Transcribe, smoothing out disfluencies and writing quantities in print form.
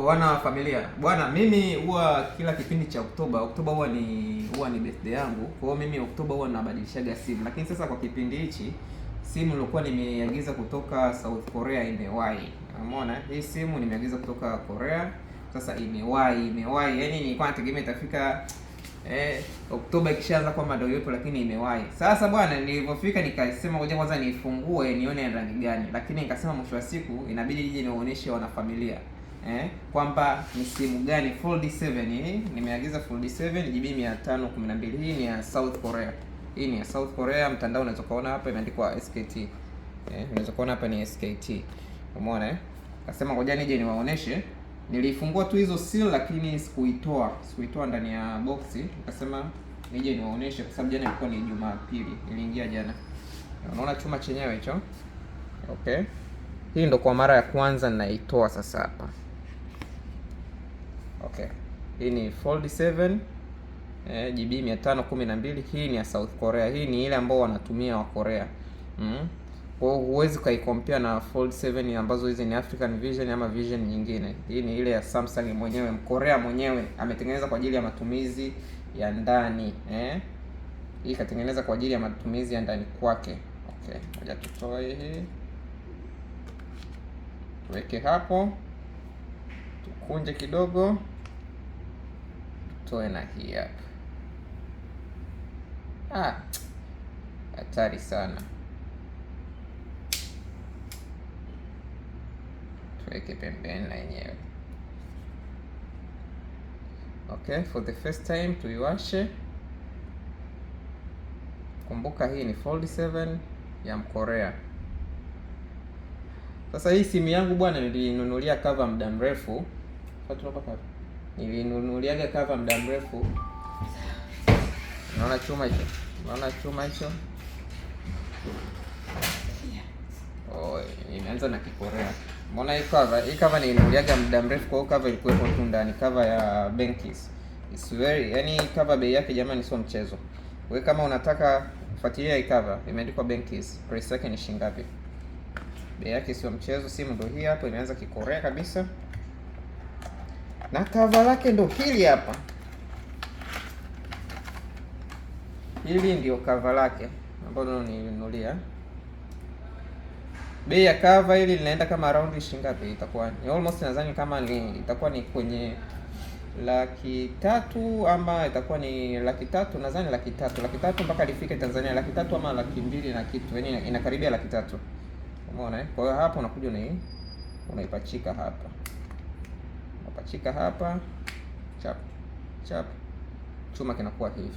Wana wa familia bwana, mimi huwa kila kipindi cha Oktoba huwa ni birthday yangu. Kwa hiyo mimi Oktoba huwa nabadilishaga simu, lakini sasa kwa kipindi hichi simu nilikuwa nimeagiza kutoka South Korea imewahi. Umeona, hii simu nimeagiza kutoka Korea, sasa imewahi. Yaani nilikuwa nategemea itafika Oktoba ikishaanza kwamba ndio yupo, lakini imewahi. Sasa bwana, nilipofika nikasema ngoja kwanza nifungue nione rangi gani, lakini nikasema mwisho wa siku inabidi nije niwaoneshe wanafamilia kwamba ni simu gani. Fold 7 hii nimeagiza, Fold 7 GB 512. Hii ni ya South Korea. Hii ni ya South Korea. Mtandao unaweza kuona hapa imeandikwa SKT. Unaweza kuona hapa ni SKT. Umeona Nasema ngoja nije niwaoneshe. Nilifungua tu hizo seal, lakini sikuitoa ndani ya boxi. Nikasema nije niwaoneshe kwa sababu jana ilikuwa ni Jumapili. Niliingia jana. Unaona chuma chenyewe hicho. Okay. Hii ndo kwa mara ya kwanza ninaitoa sasa hapa. Okay. Hii ni Fold 7 GB 512. Hii ni ya South Korea. Hii ni ile ambao wanatumia wa Korea. Kwa hiyo huwezi ukaicompare na Fold 7 ambazo hizi ni African Vision ama Vision nyingine. Hii ni ile ya Samsung mwenyewe, Mkorea mwenyewe ametengeneza kwa ajili ya matumizi ya ndani. Hii katengeneza kwa ajili ya matumizi ya ndani kwake. Okay, ngoja tutoe hii. Tuweke hapo. Tukunje kidogo. Tutoe na hii hapa. Hatari sana. Tuweke pembeni na yenyewe. Okay, for the first time tuiwashe. Kumbuka hii ni Fold 7 ya Mkorea. Sasa hii simu yangu bwana, nilinunulia cover muda mrefu. Nilinunuliaga cover muda mrefu. Unaona chuma hicho? Imeanza na Kikorea. Umeona hii cover nilinunuliaga muda mrefu, kwa hiyo cover ilikuwa tu ndani, cover ya Benkies. Yaani cover bei yake jamani sio mchezo. Wewe kama unataka kufuatilia hii cover, imeandikwa Benkies. Price yake ni shilingi ngapi? Bei yake sio mchezo. Simu ndio hii hapo, imeanza Kikorea kabisa. Na cover lake ndio hili hapa. Hili ndio cover lake ambalo nilinunulia. Bei ya cover hili linaenda kama around shilingi ngapi? Itakuwa ni almost, nadhani kama itakuwa ni kwenye 300,000 ama itakuwa ni 300,000, nadhani 300,000 mpaka lifike Tanzania 300,000 ama 200,000 na kitu. Yaani inakaribia 300,000. Umeona Kwa hiyo hapa unakuja unaipachika hapa. Unapachika hapa. Chap. Chuma kinakuwa hivi.